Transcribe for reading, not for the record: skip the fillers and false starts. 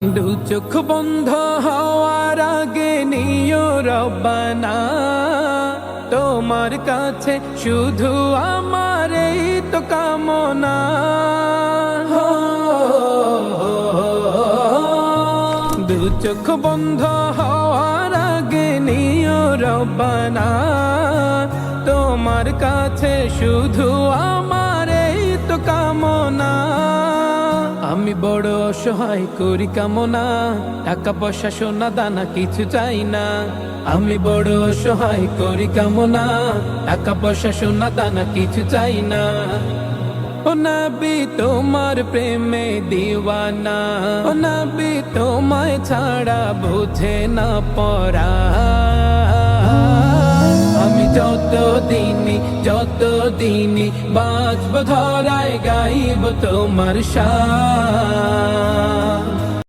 দু চোখ বন্ধ হওয়ার আগে নিও রব্বানা, তোমার কাছে শুধু আমার এই তো কামনা। দু চোখ বন্ধ হওয়ার আগে নিও রব্বানা, তোমার কাছে শুধু আমার এই তো কামনা। আমি বড় অসহায় করি কামনা, টাকা পয়সা সোনা দানা কিছু চাই না। আমি বড় অসহায় করি কামনা, টাকা পয়সা সোনা দানা কিছু চাই না। ও নবী তোমার প্রেমে দিওয়ানা, ও নবী তোমায় ছাড়া বুঝে না পরা। আমি যতদিনই বাঁচব ধরায় গাইব তোমার শান।